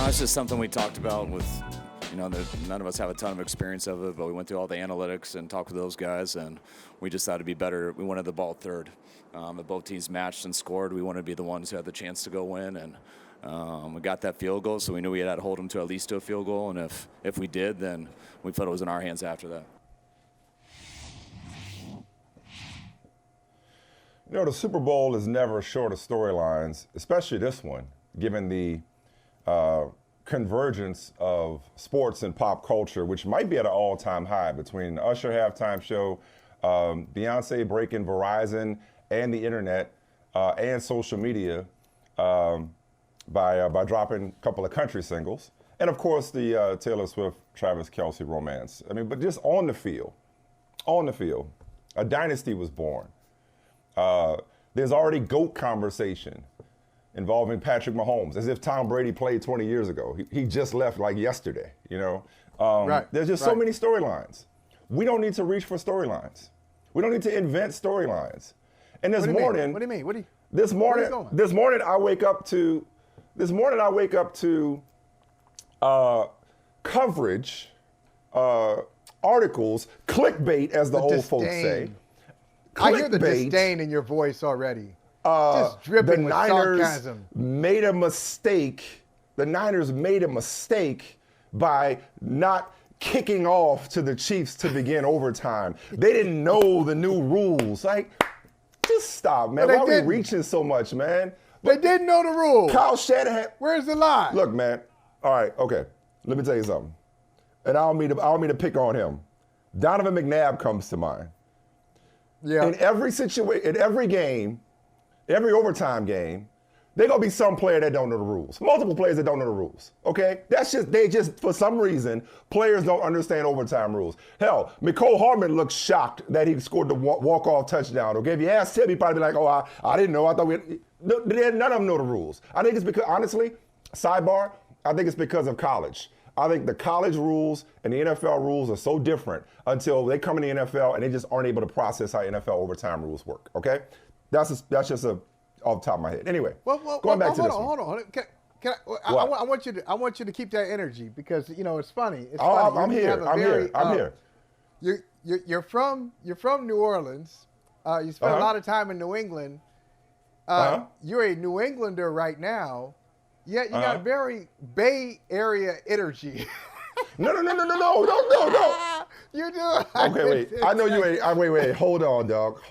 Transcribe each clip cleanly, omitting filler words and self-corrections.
It's just something we talked about with, none of us have a ton of experience of it, but we went through all the analytics and talked with those guys, and we just thought it'd be better. We wanted the ball third. If both teams matched and scored, we wanted to be the ones who had the chance to go win, and we got that field goal, so we knew we had to hold them to at least to a field goal, and if we did, then we felt it was in our hands after that. The Super Bowl is never short of storylines, especially this one, given the convergence of sports and pop culture, which might be at an all-time high between the Usher halftime show, Beyonce breaking Verizon and the internet and social media by dropping a couple of country singles, and of course the Taylor Swift, Travis Kelce romance. But just on the field, a dynasty was born. There's already GOAT conversation involving Patrick Mahomes, as if Tom Brady played 20 years ago. He just left like yesterday, Right. There's just so many storylines. We don't need to reach for storylines. We don't need to invent storylines. And this morning, what do you mean? This morning I wake up to coverage, articles, clickbait, as the old folks say. I hear the disdain in your voice already. Just dripping with sarcasm. Made a mistake. The Niners made a mistake by not kicking off to the Chiefs to begin overtime. They didn't know the new rules. Like, just stop, man. Why are we reaching so much, man? They didn't know the rules. Kyle Shanhan. Where's the lie? Look, man. All right, okay. Let me tell you something. And I don't mean to pick on him. Donovan McNabb comes to mind. Yeah. In every situation, in every game, every overtime game, there's going to be some player that don't know the rules. Multiple players that don't know the rules, okay? They just, for some reason, players don't understand overtime rules. Hell, Mecole Hardman looked shocked that he scored the walk-off touchdown, okay? If you asked him, he'd probably be like, oh, I didn't know. I thought none of them know the rules. I think it's because, honestly, sidebar, I think it's because of college. I think the college rules and the NFL rules are so different until they come in the NFL and they just aren't able to process how NFL overtime rules work, okay? That's just off the top of my head. Anyway, going back to this one. Hold on. I want you to keep that energy because it's funny. It's funny. I'm here. You're from New Orleans. You spent a lot of time in New England. You're a New Englander right now. Yet you got very Bay Area energy. No. You do. Okay, wait. I know you ain't. Wait. Hold on, dog.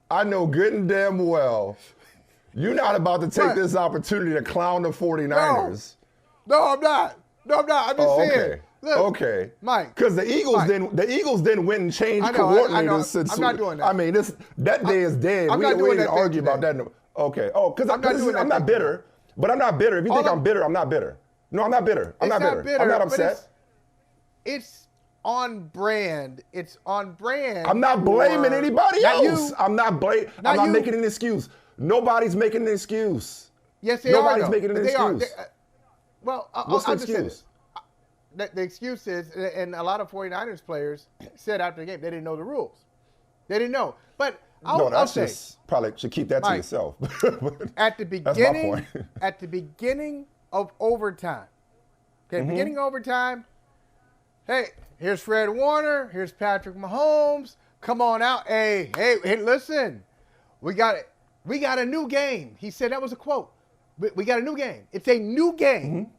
I know good and damn well you're not about to take this opportunity to clown the 49ers. No, I'm not. I'm just saying. Okay. Look, okay, Mike. Because the Eagles didn't win and change coordinators since. I'm not doing that. I mean, that day is dead. We didn't argue about that. Okay. Oh, because I'm not bitter. But I'm not bitter. If you think I'm bitter, I'm not bitter. No, I'm not bitter. I'm not bitter. I'm not upset. It's on brand. It's on brand. I'm not blaming anybody else. I'm not making an excuse. Nobody's making an excuse. Yes, they Nobody's are. making an excuse. What's the excuse? The excuse is, and a lot of 49ers players said after the game, they didn't know the rules. They didn't know. But I'll say, probably should keep that to yourself. At the beginning of overtime, beginning of overtime, hey, here's Fred Warner, here's Patrick Mahomes. Come on out. Hey, listen, we got a new game. He said that was a quote. We got a new game. It's a new game. Mm-hmm.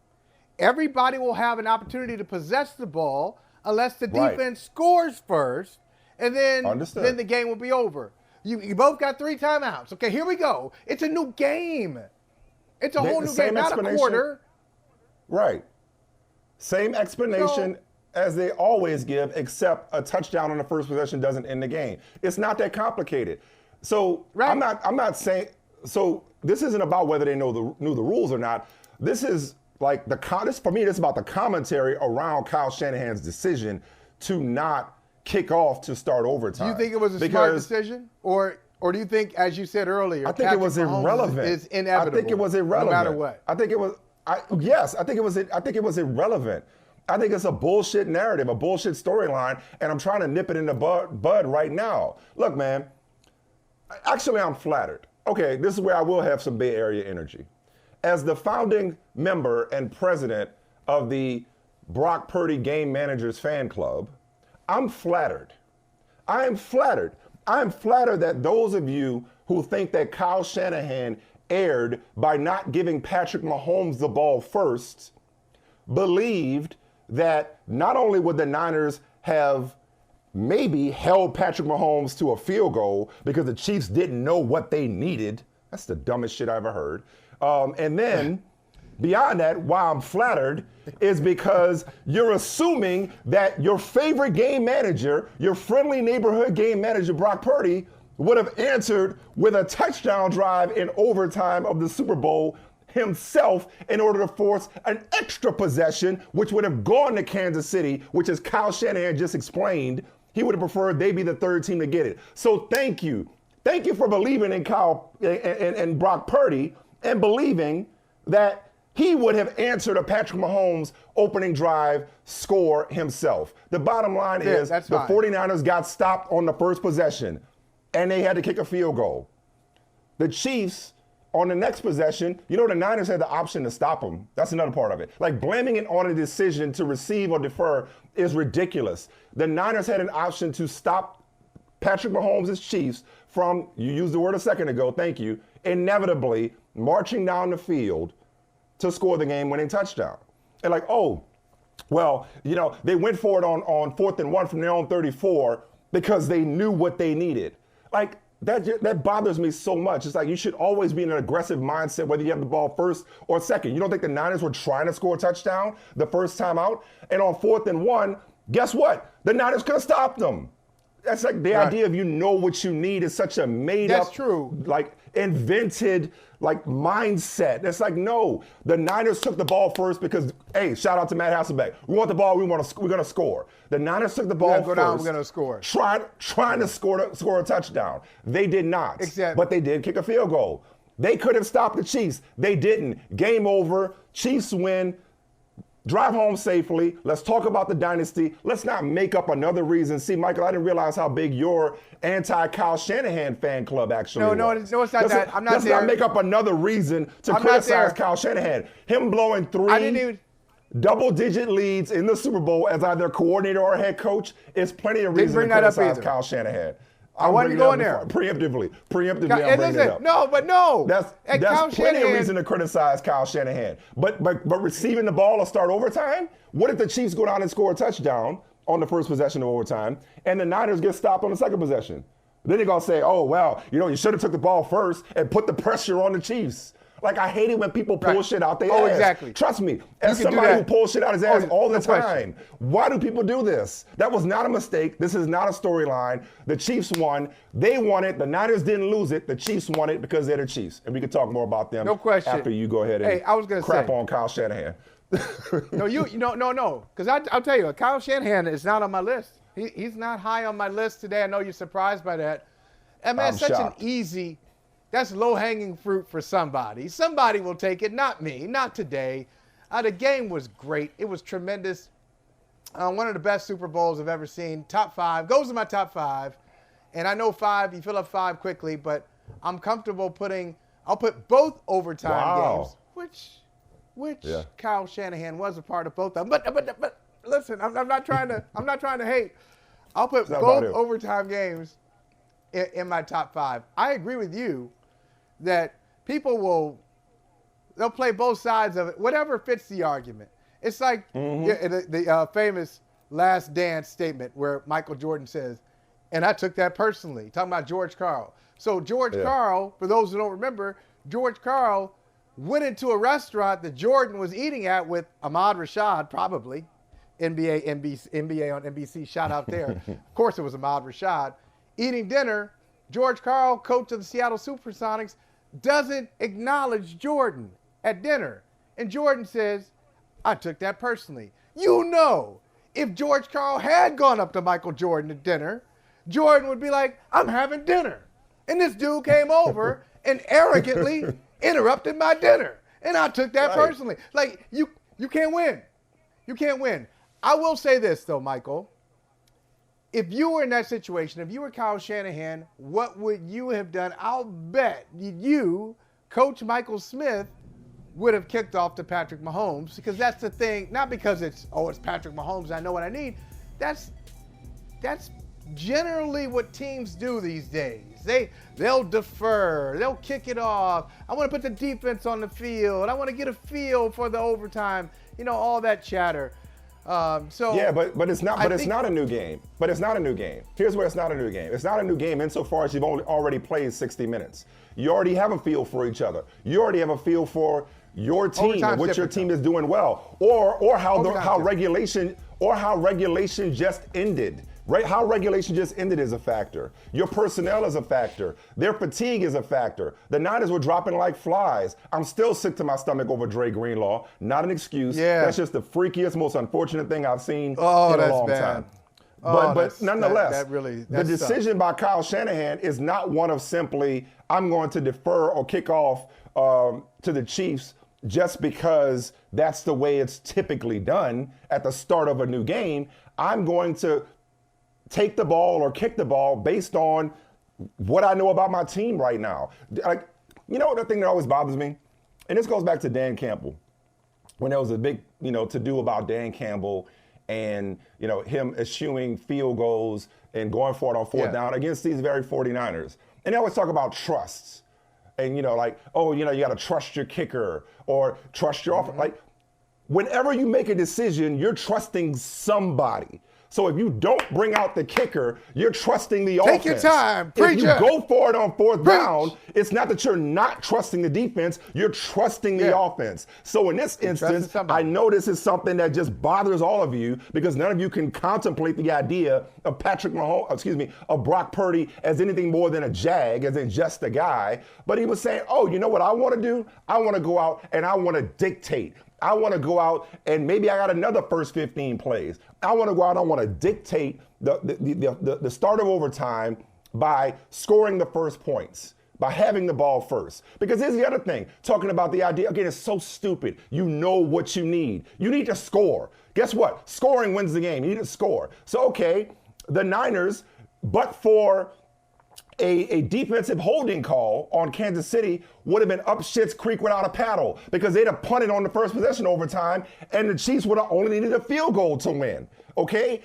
Everybody will have an opportunity to possess the ball unless the defense scores first, and then the game will be over. You both got 3 timeouts. Okay, here we go. It's a new game. It's a whole new game, not a quarter. Right. Same explanation as they always give, except a touchdown on the first possession doesn't end the game. It's not that complicated. So I'm not saying. So this isn't about whether they knew the rules or not. This is like for me. This is about the commentary around Kyle Shanahan's decision to not kick off to start overtime. Do you think it was a smart decision, or do you think, as you said earlier, I think it was irrelevant. Is inevitable. I think it was irrelevant. No matter what. I think it was. Yes, I think it was irrelevant. I think it's a bullshit narrative, a bullshit storyline, and I'm trying to nip it in the bud right now. Look, man. Actually, I'm flattered. Okay, this is where I will have some Bay Area energy. as the founding member and president of the Brock Purdy Game Managers Fan Club, I'm flattered. I am flattered. I am flattered that those of you who think that Kyle Shanahan erred by not giving Patrick Mahomes the ball first believed that not only would the Niners have maybe held Patrick Mahomes to a field goal because the Chiefs didn't know what they needed. That's the dumbest shit I ever heard. And then beyond that, why I'm flattered is because you're assuming that your favorite game manager, your friendly neighborhood game manager, Brock Purdy, would have answered with a touchdown drive in overtime of the Super Bowl himself in order to force an extra possession, which would have gone to Kansas City, which, as Kyle Shanahan just explained, he would have preferred they be the third team to get it. So thank you. Thank you for believing in Kyle and Brock Purdy and believing that he would have answered a Patrick Mahomes opening drive score himself. The bottom line is the 49ers got stopped on the first possession, and they had to kick a field goal. The Chiefs, on the next possession, the Niners had the option to stop them. That's another part of it. Like, blaming it on a decision to receive or defer is ridiculous. The Niners had an option to stop Patrick Mahomes' Chiefs from, you used the word a second ago, thank you, inevitably marching down the field to score the game-winning touchdown. And like, they went for it on 4th and 1 from their own 34 because they knew what they needed. Like, that bothers me so much. It's like you should always be in an aggressive mindset, whether you have the ball first or second. You don't think the Niners were trying to score a touchdown the first time out? And on 4th and 1, guess what? The Niners could have stopped them. That's like the idea of what you need is such a made-up, invented, mindset. It's like, no, the Niners took the ball first because, hey, shout out to Matt Hasselbeck. We want the ball, we're going to score. The Niners took the ball first. We're going to score. Trying to score a touchdown. They did not. Exactly. But they did kick a field goal. They could have stopped the Chiefs. They didn't. Game over. Chiefs win. Drive home safely. Let's talk about the dynasty. Let's not make up another reason. See, Michael, I didn't realize how big your anti-Kyle Shanahan fan club actually was. No, it's not that. I'm not there. Let's not make up another reason to criticize Kyle Shanahan. Him blowing 3 double-digit leads in the Super Bowl as either coordinator or head coach is plenty of reason to criticize Kyle Shanahan. I wasn't going there. Preemptively, I'm bringing it up. No. That's plenty of reason to criticize Kyle Shanahan. But receiving the ball to start overtime? What if the Chiefs go down and score a touchdown on the first possession of overtime, and the Niners get stopped on the second possession? Then they're going to say, you should have took the ball first and put the pressure on the Chiefs. Like, I hate it when people pull shit out their ass. Exactly. Trust me, as somebody who pulls shit out his ass all the time, why do people do this? That was not a mistake. This is not a storyline. The Chiefs won. They won it. The Niners didn't lose it. The Chiefs won it because they're the Chiefs. And we can talk more about them after you go ahead and crap on Kyle Shanahan. No. Because I'll tell you, Kyle Shanahan is not on my list. He's not high on my list today. I know you're surprised by that. And man, such an easy... That's low-hanging fruit for somebody. Somebody will take it, not me, not today. The game was great. It was tremendous. One of the best Super Bowls I've ever seen. Top 5. Goes to my top 5. And I know 5, you fill up 5 quickly, but I'm comfortable I'll put both overtime games, which Kyle Shanahan was a part of both of them. But listen, I'm not trying to hate. I'll put both overtime games in my top 5. I agree with you that they'll play both sides of it, whatever fits the argument. It's like the famous Last Dance statement where Michael Jordan says, and I took that personally, talking about George Karl. So George Karl, for those who don't remember, George Karl went into a restaurant that Jordan was eating at with Ahmad Rashad, probably, NBA on NBC, shout out there. Of course it was Ahmad Rashad. Eating dinner, George Karl, coach of the Seattle Supersonics, doesn't acknowledge Jordan at dinner. And Jordan says, I took that personally. If George Karl had gone up to Michael Jordan at dinner, Jordan would be like, I'm having dinner. And this dude came over and arrogantly interrupted my dinner. And I took that personally. Like, you can't win. You can't win. I will say this, though, Michael. If you were in that situation, if you were Kyle Shanahan, what would you have done? I'll bet you, Coach Michael Smith, would have kicked off to Patrick Mahomes, because that's the thing. Not because it's Patrick Mahomes, I know what I need. That's generally what teams do these days. They'll defer. They'll kick it off. I want to put the defense on the field. I want to get a feel for the overtime. All that chatter. Yeah, but it's not. But it's not a new game. But it's not a new game. Here's where it's not a new game. It's not a new game insofar as you've already played 60 minutes. You already have a feel for each other. You already have a feel for your team and what your team is doing well, or how regulation just ended. Right, how regulation just ended is a factor. Your personnel is a factor. Their fatigue is a factor. The Niners were dropping like flies. I'm still sick to my stomach over Dre Greenlaw. Not an excuse. Yeah. That's just the freakiest, most unfortunate thing I've seen in a long time. But nonetheless, the decision by Kyle Shanahan is not one of simply, I'm going to defer or kick off to the Chiefs just because that's the way it's typically done at the start of a new game. I'm going to take the ball or kick the ball based on what I know about my team right now. Like, the thing that always bothers me, and this goes back to Dan Campbell, when there was a big, to-do about Dan Campbell and, him eschewing field goals and going for it on fourth down against these very 49ers. And they always talk about trusts. And, you got to trust your kicker or trust your offense. Like, whenever you make a decision, you're trusting somebody. So if you don't bring out the kicker, you're trusting the offense. Take your time. If you go for it on fourth down, it's not that you're not trusting the defense, you're trusting the offense. So in this instance, I know this is something that just bothers all of you because none of you can contemplate the idea of of Brock Purdy as anything more than a jag, as in just a guy. But he was saying, you know what I want to do? I want to go out and I want to dictate. I want to go out and maybe I got another first 15 plays. I want to go out. I want to dictate the start of overtime by scoring the first points, by having the ball first. Because here's the other thing, talking about the idea, again, it's so stupid. You know what you need. You need to score. Guess what? Scoring wins the game. You need to score. So, okay, the Niners, but for a defensive holding call on Kansas City would have been up Schitt's Creek without a paddle because they'd have punted on the first possession overtime and the Chiefs would have only needed a field goal to win. Okay?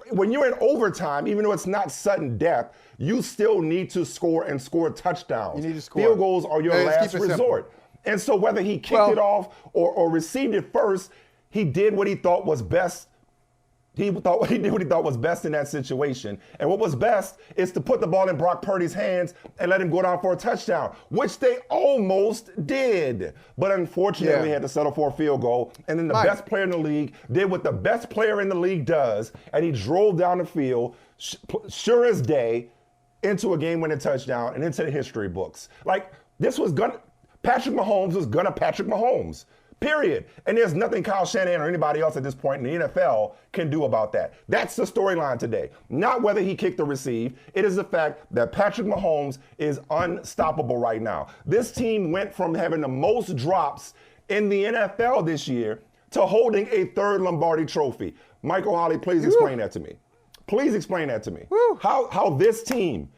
When you're in overtime, even though it's not sudden death, you still need to score and score touchdowns. You need to score. Field goals are your last resort. And so whether he kicked it off or received it first, he did what he thought was best. He did what he thought was best in that situation. And what was best is to put the ball in Brock Purdy's hands and let him go down for a touchdown, which they almost did. But unfortunately, had to settle for a field goal. And then the best player in the league did what the best player in the league does, and he drove down the field, sure as day, into a game-winning touchdown and into the history books. Like, Patrick Mahomes was gonna Patrick Mahomes. Period. And there's nothing Kyle Shanhan or anybody else at this point in the NFL can do about that. That's the storyline today. Not whether he kicked or received. It is the fact that Patrick Mahomes is unstoppable right now. This team went from having the most drops in the NFL this year to holding a third Lombardi trophy. Michael Holley, please explain that to me. Please explain that to me. How this team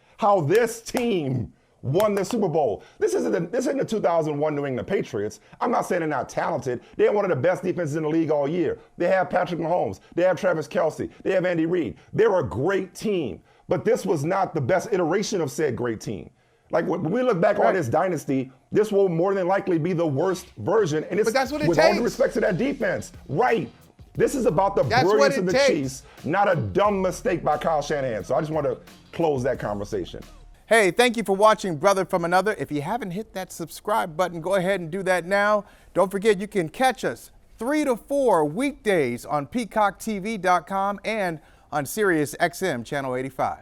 won the Super Bowl. This isn't the 2001 New England Patriots. I'm not saying they're not talented. They have one of the best defenses in the league all year. They have Patrick Mahomes. They have Travis Kelce. They have Andy Reid. They're a great team. But this was not the best iteration of said great team. Like when we look back on this dynasty, this will more than likely be the worst version. And it's but that's what it with takes. all due respect to that defense. Right. This is about the brilliance of the Chiefs, not a dumb mistake by Kyle Shanahan. So I just want to close that conversation. Hey, thank you for watching Brother from Another. If you haven't hit that subscribe button, go ahead and do that now. Don't forget, you can catch us 3 to 4 weekdays on PeacockTV.com and on Sirius XM Channel 85.